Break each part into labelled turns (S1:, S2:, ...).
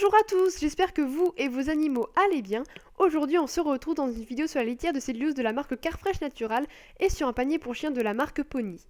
S1: Bonjour à tous, j'espère que vous et vos animaux allez bien. Aujourd'hui on se retrouve dans une vidéo sur la litière de cellulose de la marque Carfresh Natural et sur un panier pour chiens de la marque Pony.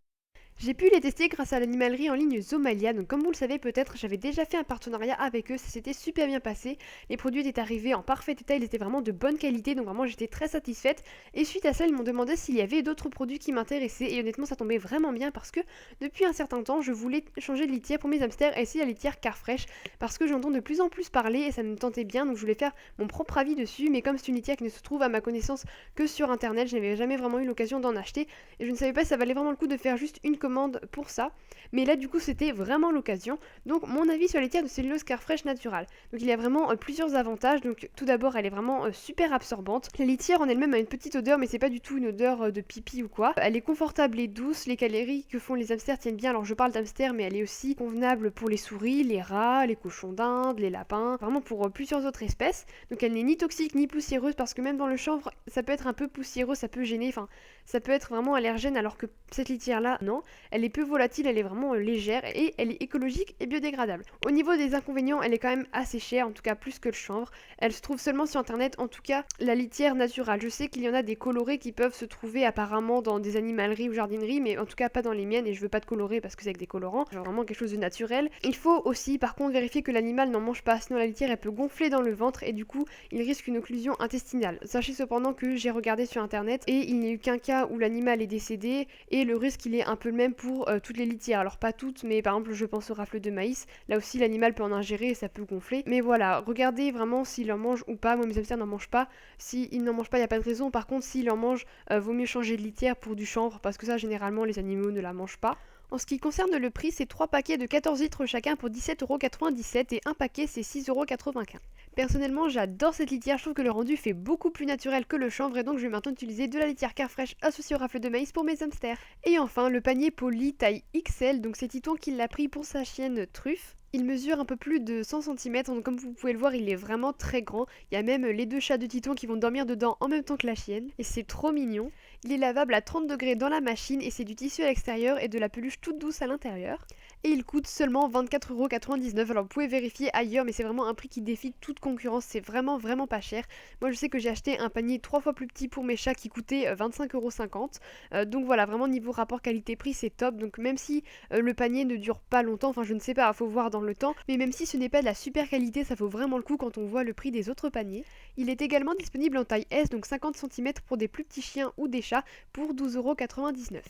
S1: J'ai pu les tester grâce à l'animalerie en ligne Zomalia, donc comme vous le savez peut-être, j'avais déjà fait un partenariat avec eux, ça s'était super bien passé. Les produits étaient arrivés en parfait état, ils étaient vraiment de bonne qualité, donc vraiment j'étais très satisfaite. Et suite à ça, ils m'ont demandé s'il y avait d'autres produits qui m'intéressaient, et honnêtement ça tombait vraiment bien parce que depuis un certain temps, je voulais changer de litière pour mes hamsters et essayer la litière Carfresh, parce que j'entends de plus en plus parler et ça me tentait bien, donc je voulais faire mon propre avis dessus, mais comme c'est une litière qui ne se trouve à ma connaissance que sur internet, je n'avais jamais vraiment eu l'occasion d'en acheter, et je ne savais pas si ça valait vraiment le coup de faire juste une commande pour ça, mais là du coup c'était vraiment l'occasion. Donc mon avis sur les tiers de cellulose Carfresh Natural. Donc il y a vraiment plusieurs avantages. Donc tout d'abord elle est vraiment super absorbante. La litière en elle-même a une petite odeur, mais c'est pas du tout une odeur de pipi ou quoi. Elle est confortable et douce, les calories que font les hamsters tiennent bien. Alors je parle d'hamsters, mais elle est aussi convenable pour les souris, les rats, les cochons d'Inde, les lapins, vraiment pour plusieurs autres espèces. Donc elle n'est ni toxique ni poussiéreuse, parce que même dans le chanvre ça peut être un peu poussiéreux, ça peut gêner, enfin ça peut être vraiment allergène, alors que cette litière là non. Elle est peu volatile, elle est vraiment légère et elle est écologique et biodégradable. Au niveau des inconvénients, elle est quand même assez chère, en tout cas plus que le chanvre. Elle se trouve seulement sur internet, en tout cas la litière naturelle. Je sais qu'il y en a des colorés qui peuvent se trouver apparemment dans des animaleries ou jardineries, mais en tout cas pas dans les miennes, et je veux pas de colorés parce que c'est avec des colorants, genre vraiment quelque chose de naturel. Il faut aussi par contre vérifier que l'animal n'en mange pas, sinon la litière elle peut gonfler dans le ventre et du coup il risque une occlusion intestinale. Sachez cependant que j'ai regardé sur internet et il n'y a eu qu'un cas où l'animal est décédé, et le risque il est un peu le même pour toutes les litières. Alors pas toutes, mais par exemple je pense au rafle de maïs, là aussi l'animal peut en ingérer et ça peut gonfler. Mais voilà, regardez vraiment s'il en mange ou pas. Moi mes hamsters n'en mangent pas. S'il n'en mange pas, il n'y a pas de raison. Par contre s'il en mange, vaut mieux changer de litière pour du chanvre, parce que ça généralement les animaux ne la mangent pas. En ce qui concerne le prix, c'est 3 paquets de 14 litres chacun pour 17,97€ et un paquet c'est 6,95€. Personnellement, j'adore cette litière, je trouve que le rendu fait beaucoup plus naturel que le chanvre, et donc je vais maintenant utiliser de la litière Carfresh associée au rafle de maïs pour mes hamsters. Et enfin, le panier Polly taille XL, donc c'est Titon qui l'a pris pour sa chienne Truffe. Il mesure un peu plus de 100 cm, donc comme vous pouvez le voir, il est vraiment très grand. Il y a même les deux chats de Titon qui vont dormir dedans en même temps que la chienne, et c'est trop mignon. Il est lavable à 30 degrés dans la machine, et c'est du tissu à l'extérieur et de la peluche toute douce à l'intérieur. Et il coûte seulement 24,99€. Alors vous pouvez vérifier ailleurs, mais c'est vraiment un prix qui défie toute concurrence, c'est vraiment pas cher. Moi je sais que j'ai acheté un panier 3 fois plus petit pour mes chats qui coûtait 25,50€. Donc voilà, vraiment niveau rapport qualité-prix c'est top. Donc même si le panier ne dure pas longtemps, enfin je ne sais pas, faut voir dans le temps, mais même si ce n'est pas de la super qualité, ça vaut vraiment le coup quand on voit le prix des autres paniers. Il est également disponible en taille S, donc 50 cm pour des plus petits chiens ou des chats, pour 12,99€.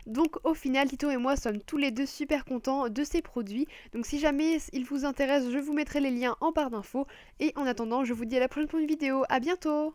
S1: Donc au final, Tito et moi sommes tous les deux super contents de ces produits. Donc si jamais il vous intéresse, je vous mettrai les liens en barre d'infos. Et en attendant, je vous dis à la prochaine pour une vidéo. À bientôt!